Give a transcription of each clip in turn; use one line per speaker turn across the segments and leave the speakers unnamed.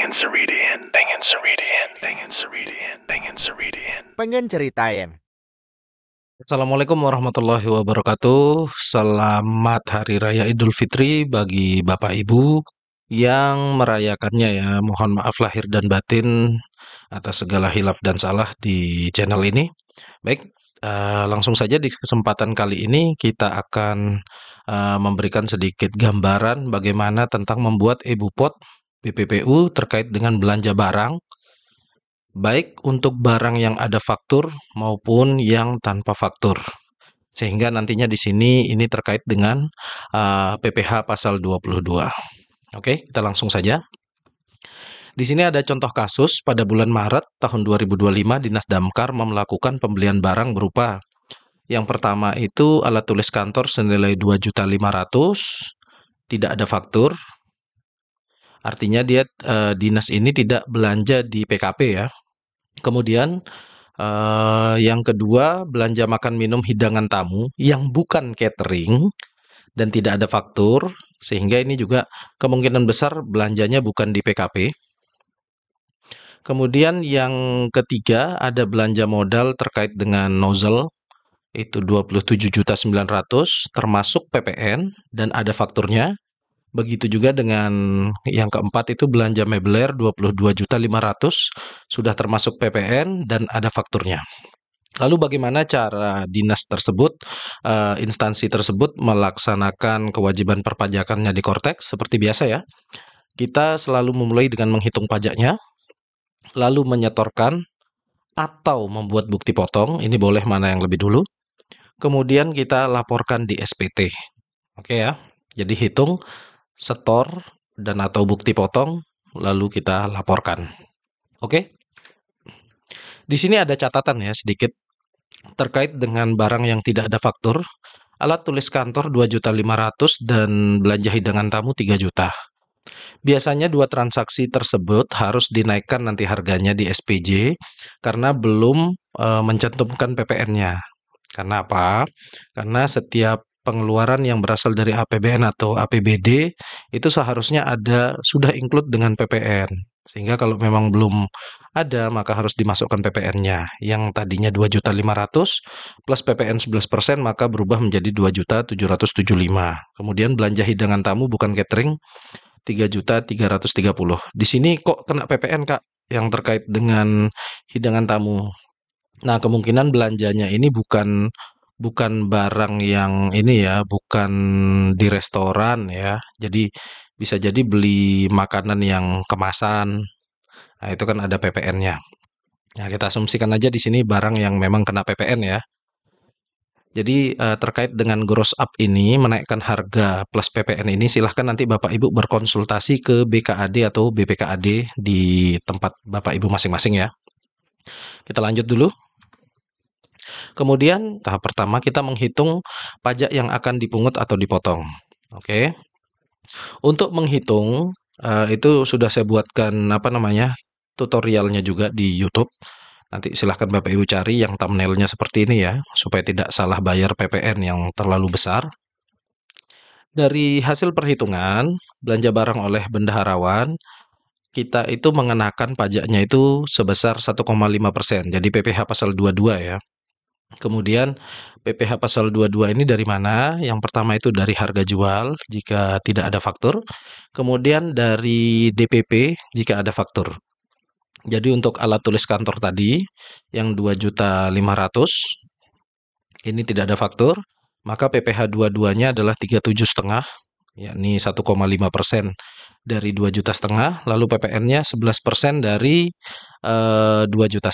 Pengen ceritain.
Assalamualaikum warahmatullahi wabarakatuh. Selamat Hari Raya Idul Fitri bagi Bapak Ibu yang merayakannya ya. Mohon maaf lahir dan batin atas segala hilaf dan salah di channel ini. Baik, langsung saja di kesempatan kali ini kita akan memberikan sedikit gambaran bagaimana tentang membuat e-Bupot BPPU terkait dengan belanja barang, baik untuk barang yang ada faktur maupun yang tanpa faktur. Sehingga nantinya di sini ini terkait dengan PPh pasal 22. Oke, kita langsung saja. Di sini ada contoh kasus pada bulan Maret tahun 2025 Dinas Damkar melakukan pembelian barang berupa yang pertama itu alat tulis kantor senilai 2.500.000, tidak ada faktur. Artinya dia dinas ini tidak belanja di PKP ya. Kemudian yang kedua, belanja makan minum hidangan tamu yang bukan catering dan tidak ada faktur, sehingga ini juga kemungkinan besar belanjanya bukan di PKP. Kemudian yang ketiga, ada belanja modal terkait dengan nozzle, itu 27.900.000 termasuk PPN dan ada fakturnya. Begitu juga dengan yang keempat itu belanja meubiler 22.500.000 sudah termasuk PPN dan ada fakturnya. Lalu bagaimana cara dinas tersebut, instansi tersebut melaksanakan kewajiban perpajakannya di Kortex? Seperti biasa ya, kita selalu memulai dengan menghitung pajaknya, lalu menyetorkan atau membuat bukti potong, ini boleh mana yang lebih dulu. Kemudian kita laporkan di SPT. Oke ya, jadi hitung, setor, dan atau bukti potong, lalu kita laporkan. Oke. Di sini ada catatan ya sedikit terkait dengan barang yang tidak ada faktur. Alat tulis kantor 2.500.000 dan belanja hidangan tamu 3 juta. Biasanya dua transaksi tersebut harus dinaikkan nanti harganya di SPJ karena belum mencantumkan PPN-nya. Karena apa? Karena setiap pengeluaran yang berasal dari APBN atau APBD itu seharusnya sudah include dengan PPN. Sehingga kalau memang belum ada, maka harus dimasukkan PPN-nya. Yang tadinya 2.500.000 plus PPN 11%, maka berubah menjadi 2.775. Kemudian belanja hidangan tamu bukan catering 3.330. Di sini kok kena PPN, Kak, yang terkait dengan hidangan tamu. Nah, kemungkinan belanjanya ini bukan barang yang ini ya, bukan di restoran ya. Jadi bisa jadi beli makanan yang kemasan. Nah, itu kan ada PPN-nya. Nah, kita asumsikan aja di sini barang yang memang kena PPN ya. Jadi terkait dengan gross up ini, menaikkan harga plus PPN ini, silahkan nanti Bapak Ibu berkonsultasi ke BKAD atau BPKAD di tempat Bapak Ibu masing-masing ya. Kita lanjut dulu. Kemudian tahap pertama kita menghitung pajak yang akan dipungut atau dipotong. Oke. Untuk menghitung itu sudah saya buatkan tutorialnya juga di YouTube. Nanti silahkan Bapak Ibu cari yang thumbnailnya seperti ini ya, supaya tidak salah bayar PPN yang terlalu besar. Dari hasil perhitungan belanja barang oleh bendaharawan, kita itu mengenakan pajaknya itu sebesar 1,5%. Jadi PPh pasal 22 ya. Kemudian PPh pasal 22 ini dari mana? Yang pertama itu dari harga jual jika tidak ada faktur. Kemudian dari DPP jika ada faktur. Jadi untuk alat tulis kantor tadi yang 2.500.000 ini tidak ada faktur, maka PPh 22-nya adalah 37,5, yakni 1,5% dari 2,5 juta, lalu PPN-nya 11% dari 2,5 juta.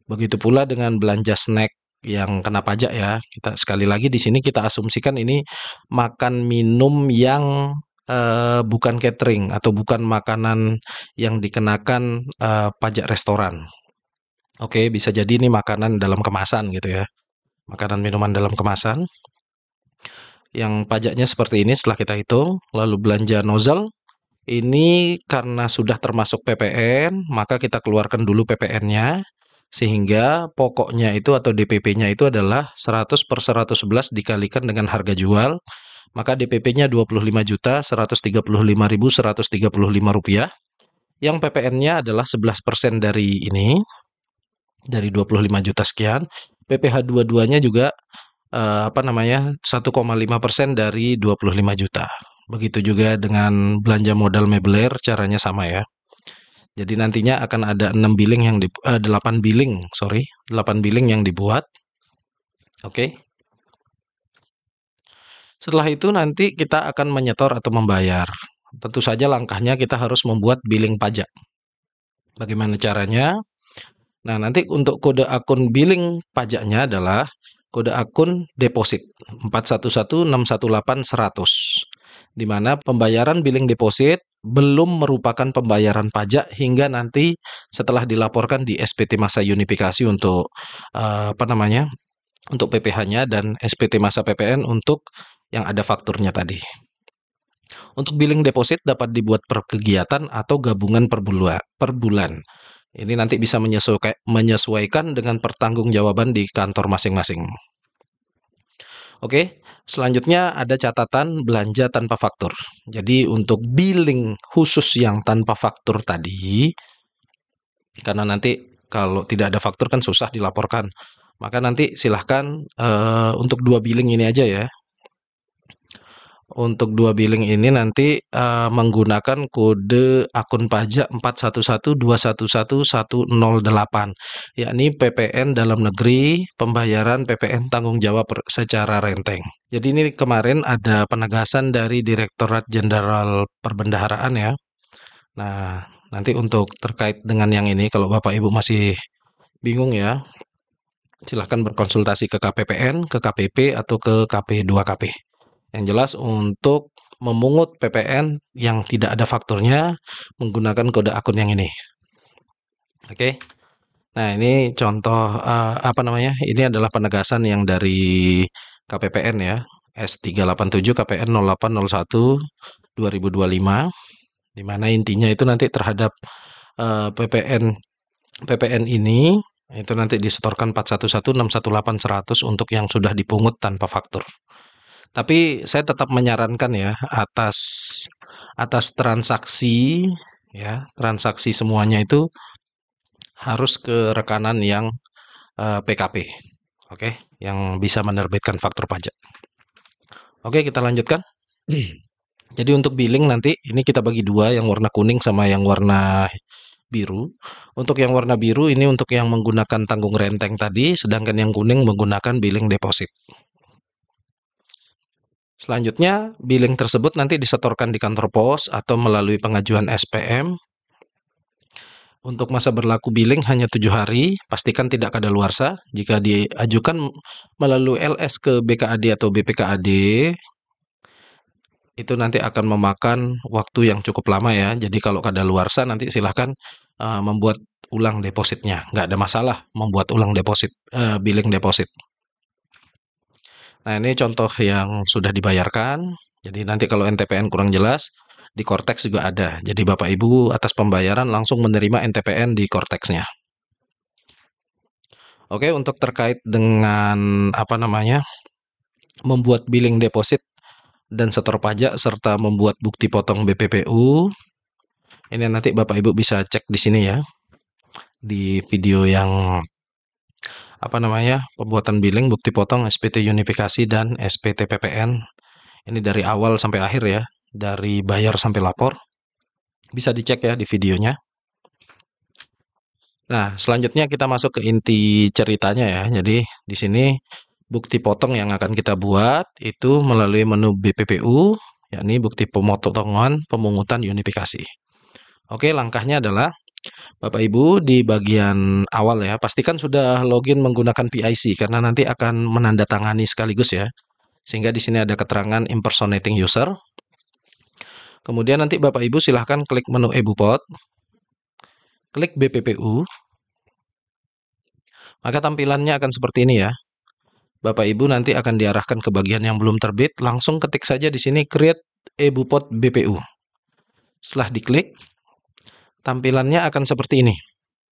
Begitu pula dengan belanja snack yang kena pajak ya. Kita sekali lagi di sini kita asumsikan ini makan minum yang bukan catering atau bukan makanan yang dikenakan pajak restoran. Oke, bisa jadi ini makanan dalam kemasan gitu ya. Makanan minuman dalam kemasan. Yang pajaknya seperti ini setelah kita hitung. Lalu belanja nozzle. Ini karena sudah termasuk PPN, maka kita keluarkan dulu PPN-nya. Sehingga pokoknya itu atau DPP-nya itu adalah 100/111 dikalikan dengan harga jual. Maka DPP-nya 25.135.135 rupiah. yang PPN-nya adalah 11% dari ini, dari 25 juta sekian. PPh 22-nya juga 1,5% dari 25 juta. Begitu juga dengan belanja modal Mebler, caranya sama ya. Jadi nantinya akan ada 8 billing, 8 billing yang dibuat. Oke. Setelah itu nanti kita akan menyetor atau membayar. Tentu saja langkahnya kita harus membuat billing pajak. Bagaimana caranya? Nah, nanti untuk kode akun billing pajaknya adalah kode akun deposit 41161800, di mana pembayaran billing deposit belum merupakan pembayaran pajak hingga nanti setelah dilaporkan di SPT masa unifikasi untuk untuk PPh-nya dan SPT masa PPN untuk yang ada fakturnya tadi. Untuk billing deposit dapat dibuat per kegiatan atau gabungan per bulan. Ini nanti bisa menyesuaikan dengan pertanggungjawaban di kantor masing-masing. Oke, selanjutnya ada catatan belanja tanpa faktur. Jadi untuk billing khusus yang tanpa faktur tadi, karena nanti kalau tidak ada faktur kan susah dilaporkan. Maka nanti silahkan untuk 2 billing ini aja ya. Untuk 2 billing ini nanti menggunakan kode akun pajak 4112111108, yakni PPN dalam negeri, pembayaran PPN tanggung jawab secara renteng. Jadi ini kemarin ada penegasan dari Direktorat Jenderal Perbendaharaan ya. Nah, nanti untuk terkait dengan yang ini, kalau Bapak Ibu masih bingung ya, silahkan berkonsultasi ke KPPN, ke KPP, atau ke KP2KP. Yang jelas untuk memungut PPN yang tidak ada fakturnya menggunakan kode akun yang ini. Oke. Nah, ini contoh ini adalah penegasan yang dari KPPN ya. S387 KPN 0801 2025, di mana intinya itu nanti terhadap PPN ini itu nanti disetorkan 41161800 untuk yang sudah dipungut tanpa faktur. Tapi saya tetap menyarankan ya atas transaksi ya, transaksi semuanya itu harus ke rekanan yang PKP. Oke, yang bisa menerbitkan faktur pajak. Oke, kita lanjutkan. Jadi untuk billing nanti ini kita bagi dua, yang warna kuning sama yang warna biru. Untuk yang warna biru ini untuk yang menggunakan tanggung renteng tadi, sedangkan yang kuning menggunakan billing deposit. Selanjutnya, billing tersebut nanti disetorkan di kantor pos atau melalui pengajuan SPM. Untuk masa berlaku billing hanya 7 hari, pastikan tidak kadaluarsa. Jika diajukan melalui LS ke BKAD atau BPKAD, itu nanti akan memakan waktu yang cukup lama ya. Jadi kalau kadaluarsa nanti silahkan membuat ulang depositnya. Nggak ada masalah membuat ulang deposit, billing deposit. Nah, ini contoh yang sudah dibayarkan. Jadi nanti kalau NTPN kurang jelas, di Cortex juga ada. Jadi Bapak Ibu atas pembayaran langsung menerima NTPN di Cortex-nya. Oke, untuk terkait dengan membuat billing deposit dan setor pajak serta membuat bukti potong BPPU, ini nanti Bapak Ibu bisa cek di sini ya. Di video yang pembuatan billing, bukti potong, SPT unifikasi, dan SPT PPN. Ini dari awal sampai akhir ya, dari bayar sampai lapor. Bisa dicek ya di videonya. Nah, selanjutnya kita masuk ke inti ceritanya ya. Jadi di sini bukti potong yang akan kita buat itu melalui menu BPPU, yakni bukti pemotongan pemungutan unifikasi. Oke, langkahnya adalah Bapak Ibu di bagian awal ya, pastikan sudah login menggunakan PIC karena nanti akan menandatangani sekaligus ya. Sehingga di sini ada keterangan impersonating user. Kemudian nanti Bapak Ibu silahkan klik menu eBupot, klik BPPU. Maka tampilannya akan seperti ini ya. Bapak Ibu nanti akan diarahkan ke bagian yang belum terbit, langsung ketik saja di sini create eBupot BPU. Setelah diklik, tampilannya akan seperti ini.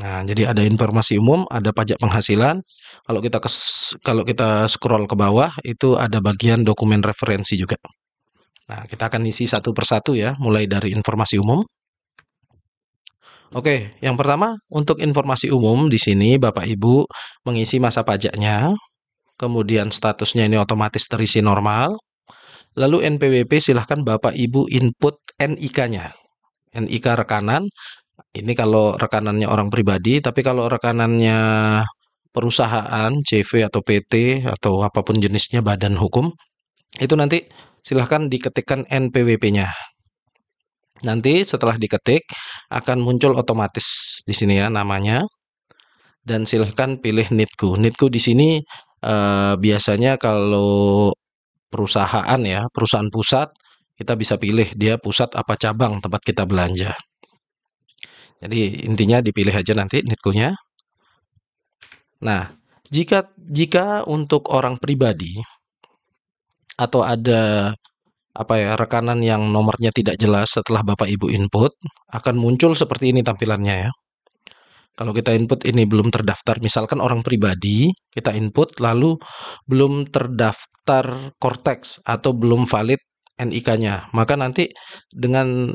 Nah, jadi ada informasi umum, ada pajak penghasilan. Kalau kita scroll ke bawah, itu ada bagian dokumen referensi juga. Nah, kita akan isi satu persatu ya, mulai dari informasi umum. Oke, yang pertama untuk informasi umum di sini Bapak Ibu mengisi masa pajaknya, kemudian statusnya ini otomatis terisi normal, lalu NPWP silahkan Bapak Ibu input NIK-nya. NIK rekanan, ini kalau rekanannya orang pribadi, tapi kalau rekanannya perusahaan, CV atau PT atau apapun jenisnya badan hukum, itu nanti silahkan diketikkan NPWP-nya. Nanti setelah diketik akan muncul otomatis di sini ya namanya, dan silahkan pilih NITKU. NITKU di sini biasanya kalau perusahaan ya, perusahaan pusat, kita bisa pilih dia pusat apa cabang tempat kita belanja. Jadi intinya dipilih aja nanti NITKU-nya. Nah, jika untuk orang pribadi atau ada apa ya, rekanan yang nomornya tidak jelas setelah Bapak Ibu input, akan muncul seperti ini tampilannya ya. Kalau kita input ini belum terdaftar, misalkan orang pribadi, kita input lalu belum terdaftar Cortex atau belum valid NIK-nya, maka nanti dengan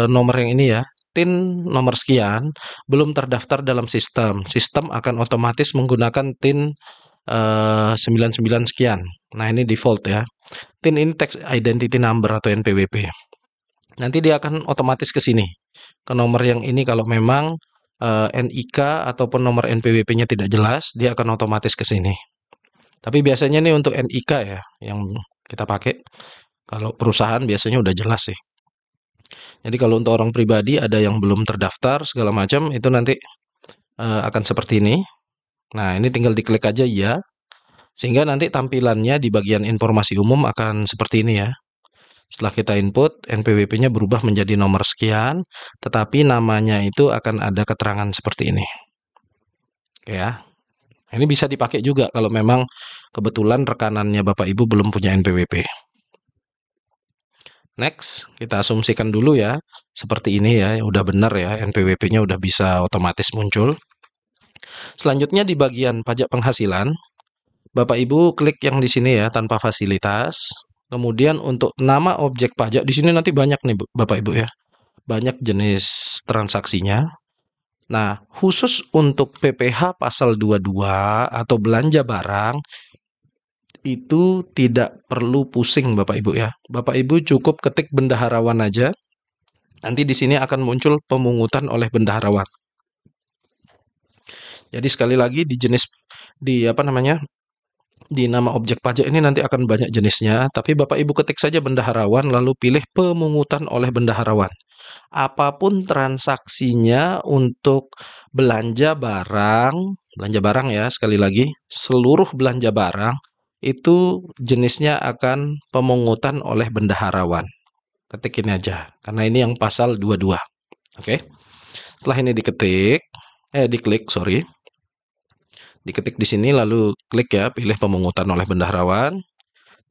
nomor yang ini ya, TIN nomor sekian, belum terdaftar dalam sistem. Sistem akan otomatis menggunakan TIN 99 sekian. Nah ini default ya. TIN ini Tax Identity Number atau NPWP. Nanti dia akan otomatis ke sini, ke nomor yang ini kalau memang NIK ataupun nomor NPWP-nya tidak jelas, dia akan otomatis ke sini. Tapi biasanya nih untuk NIK ya yang kita pakai. Kalau perusahaan biasanya udah jelas sih. Jadi kalau untuk orang pribadi ada yang belum terdaftar segala macam itu nanti akan seperti ini. Nah, ini tinggal diklik aja ya. Sehingga nanti tampilannya di bagian informasi umum akan seperti ini ya. Setelah kita input, NPWP-nya berubah menjadi nomor sekian, tetapi namanya itu akan ada keterangan seperti ini. Oke ya. Ini bisa dipakai juga kalau memang kebetulan rekanannya Bapak Ibu belum punya NPWP. Next, kita asumsikan dulu ya, seperti ini ya, udah benar ya, NPWP-nya udah bisa otomatis muncul. Selanjutnya di bagian pajak penghasilan, Bapak Ibu klik yang di sini ya, tanpa fasilitas. Kemudian untuk nama objek pajak, di sini nanti banyak nih Bapak Ibu ya, banyak jenis transaksinya. Nah, khusus untuk PPh pasal 22 atau belanja barang, itu tidak perlu pusing Bapak Ibu ya. Bapak Ibu cukup ketik bendaharawan aja. Nanti di sini akan muncul pemungutan oleh bendaharawan. Jadi sekali lagi di apa namanya? Di nama objek pajak ini nanti akan banyak jenisnya, tapi Bapak Ibu ketik saja bendaharawan lalu pilih pemungutan oleh bendaharawan. Apapun transaksinya untuk belanja barang ya sekali lagi, seluruh belanja barang itu jenisnya akan pemungutan oleh bendaharawan. Ketik ini aja, karena ini yang pasal 22. Oke. Setelah ini diklik, sorry. Diketik di sini lalu klik ya, pilih pemungutan oleh bendaharawan.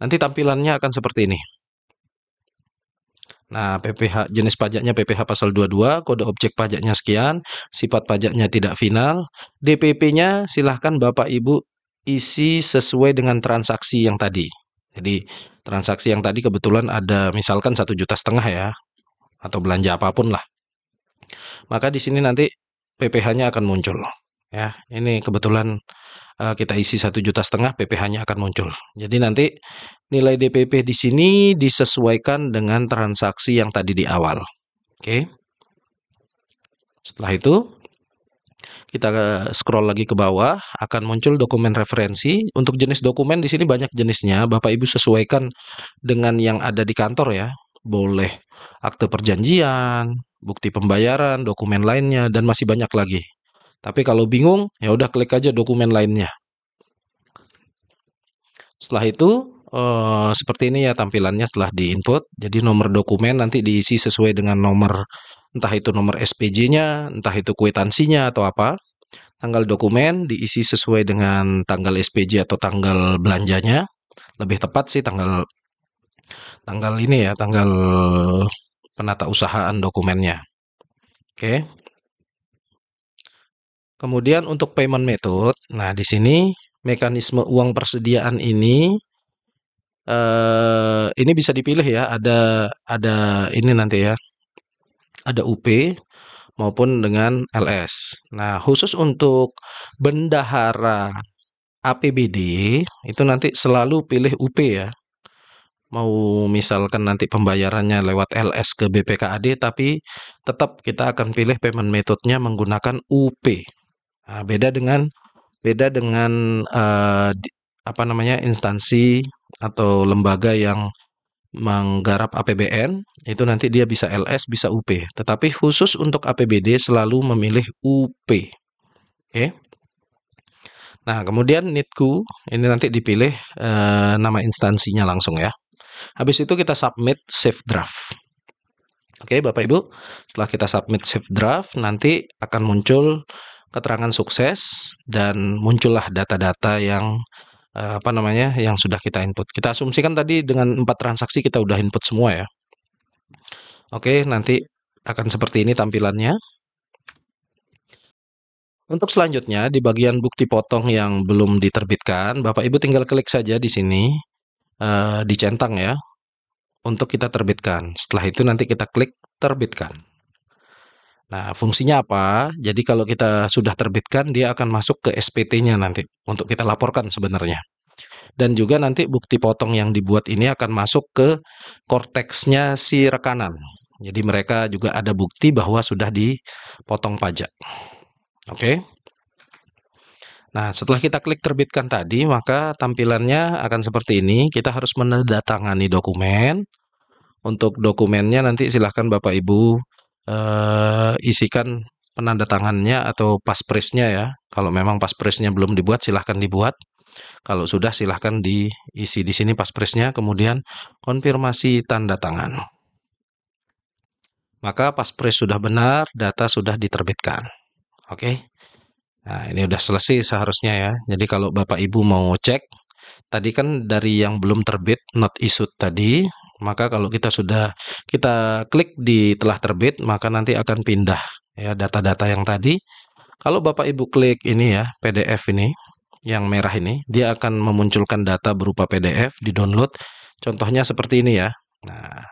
Nanti tampilannya akan seperti ini. Nah, PPh jenis pajaknya PPh pasal 22, kode objek pajaknya sekian, sifat pajaknya tidak final, DPP-nya silahkan Bapak Ibu isi sesuai dengan transaksi yang tadi. Jadi transaksi yang tadi kebetulan ada misalkan 1,5 juta ya, atau belanja apapun lah. Maka di sini nanti PPh-nya akan muncul. Ya, ini kebetulan kita isi 1,5 juta, PPh-nya akan muncul. Jadi nanti nilai DPP di sini disesuaikan dengan transaksi yang tadi di awal. Oke. Setelah itu kita scroll lagi ke bawah, akan muncul dokumen referensi. Untuk jenis dokumen di sini banyak jenisnya. Bapak Ibu sesuaikan dengan yang ada di kantor ya. Boleh akte perjanjian, bukti pembayaran, dokumen lainnya, dan masih banyak lagi. Tapi kalau bingung, ya udah klik aja dokumen lainnya. Setelah itu seperti ini ya tampilannya setelah diinput. Jadi nomor dokumen nanti diisi sesuai dengan nomor, entah itu nomor SPJ-nya, entah itu kwitansinya atau apa. Tanggal dokumen diisi sesuai dengan tanggal SPJ atau tanggal belanjanya. Lebih tepat sih tanggal ini ya, tanggal penatausahaan dokumennya. Oke. Kemudian untuk payment method, nah di sini mekanisme uang persediaan ini bisa dipilih ya, ada ini nanti ya, ada UP, maupun dengan LS. Nah, khusus untuk bendahara APBD itu nanti selalu pilih UP ya. Mau misalkan nanti pembayarannya lewat LS ke BPKAD, tapi tetap kita akan pilih payment methodenya menggunakan UP. Nah, beda dengan instansi atau lembaga yang menggarap APBN, itu nanti dia bisa LS, bisa UP. Tetapi khusus untuk APBD selalu memilih UP. Oke. Nah, kemudian NITKU, ini nanti dipilih nama instansinya langsung ya. Habis itu kita submit save draft. Oke, Bapak Ibu, setelah kita submit save draft, nanti akan muncul keterangan sukses dan muncullah data-data yang yang sudah kita input. Kita asumsikan tadi dengan 4 transaksi kita udah input semua ya. Oke, nanti akan seperti ini tampilannya. Untuk selanjutnya, di bagian bukti potong yang belum diterbitkan, Bapak Ibu tinggal klik saja di sini, dicentang ya, untuk kita terbitkan. Setelah itu nanti kita klik terbitkan. Nah, fungsinya apa? Jadi kalau kita sudah terbitkan, dia akan masuk ke SPT-nya nanti, untuk kita laporkan sebenarnya. Dan juga nanti bukti potong yang dibuat ini akan masuk ke korteksnya si rekanan. Jadi mereka juga ada bukti bahwa sudah dipotong pajak. Oke. Nah, setelah kita klik terbitkan tadi, maka tampilannya akan seperti ini. Kita harus menandatangani dokumen. Untuk dokumennya nanti silahkan Bapak Ibu isikan penandatangannya atau paspresnya ya. Kalau memang paspresnya belum dibuat, silahkan dibuat. Kalau sudah, silahkan diisi di sini paspresnya, kemudian konfirmasi tanda tangan. Maka paspres sudah benar, data sudah diterbitkan. Oke. Nah, ini udah selesai seharusnya ya. Jadi kalau Bapak Ibu mau cek, tadi kan dari yang belum terbit, not issued tadi, maka kalau kita klik di telah terbit, maka nanti akan pindah ya data-data yang tadi. Kalau Bapak Ibu klik ini ya, PDF ini, yang merah ini, dia akan memunculkan data berupa PDF, di-download. Contohnya seperti ini ya. Nah,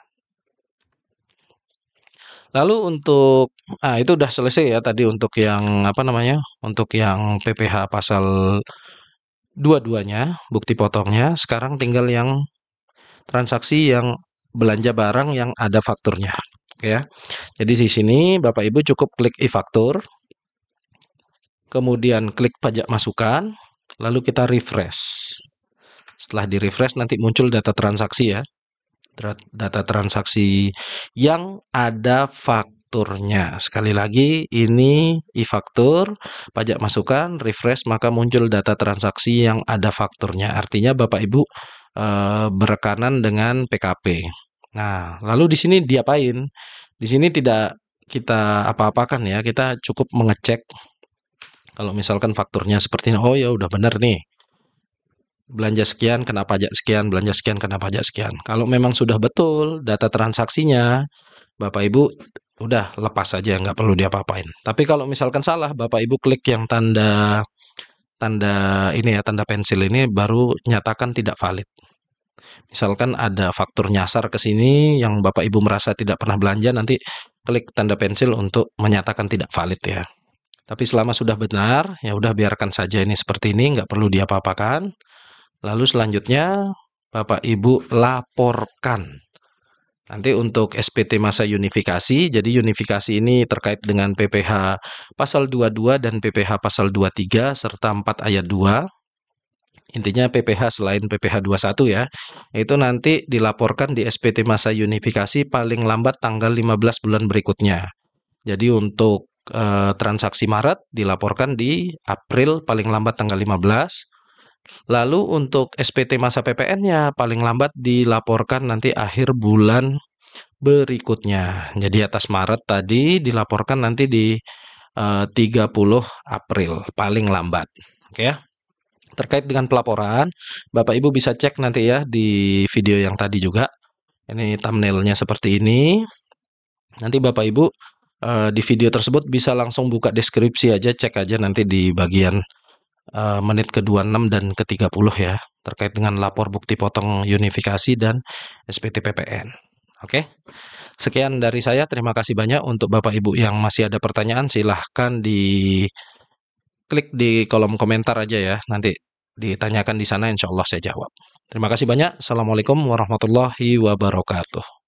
lalu itu udah selesai ya tadi untuk yang untuk yang PPh pasal dua-duanya, bukti potongnya. Sekarang tinggal yang transaksi yang belanja barang yang ada fakturnya. Oke ya. Jadi di sini Bapak Ibu cukup klik e-faktur, kemudian klik pajak masukan, lalu kita refresh. Setelah di-refresh nanti muncul data transaksi ya. Data transaksi yang ada fakturnya. Sekali lagi, ini e-faktur, pajak masukan, refresh, maka muncul data transaksi yang ada fakturnya. Artinya Bapak Ibu berekanan dengan PKP. Nah, lalu di sini diapain? Di sini tidak kita apa-apakan ya, kita cukup mengecek. Kalau misalkan fakturnya seperti ini, oh ya udah benar nih. Belanja sekian kena pajak sekian, belanja sekian kena pajak sekian. Kalau memang sudah betul data transaksinya, Bapak Ibu udah lepas saja, nggak perlu diapa-apain. Tapi kalau misalkan salah, Bapak Ibu klik yang tanda ini ya, tanda pensil ini, baru nyatakan tidak valid. Misalkan ada faktur nyasar ke sini yang Bapak Ibu merasa tidak pernah belanja, nanti klik tanda pensil untuk menyatakan tidak valid ya. Tapi selama sudah benar, ya udah biarkan saja ini seperti ini, nggak perlu diapa-apakan. Lalu selanjutnya Bapak Ibu laporkan. Nanti untuk SPT masa unifikasi, jadi unifikasi ini terkait dengan PPh pasal 22 dan PPh pasal 23 serta 4 ayat 2. Intinya PPh selain PPh 21 ya, itu nanti dilaporkan di SPT masa unifikasi paling lambat tanggal 15 bulan berikutnya. Jadi untuk transaksi Maret dilaporkan di April paling lambat tanggal 15. Lalu untuk SPT masa PPN-nya paling lambat dilaporkan nanti akhir bulan berikutnya. Jadi atas Maret tadi dilaporkan nanti di 30 April paling lambat. Oke ya. Terkait dengan pelaporan, Bapak Ibu bisa cek nanti ya di video yang tadi juga. Ini thumbnailnya seperti ini. Nanti Bapak Ibu di video tersebut bisa langsung buka deskripsi aja, cek aja nanti di bagian menit ke-26 dan ke-30 ya, terkait dengan lapor bukti potong unifikasi dan SPT PPN. Oke. Sekian dari saya, terima kasih banyak. Untuk Bapak Ibu yang masih ada pertanyaan, silahkan klik di kolom komentar aja ya. Nanti ditanyakan di sana, insya Allah saya jawab. Terima kasih banyak. Assalamualaikum warahmatullahi wabarakatuh.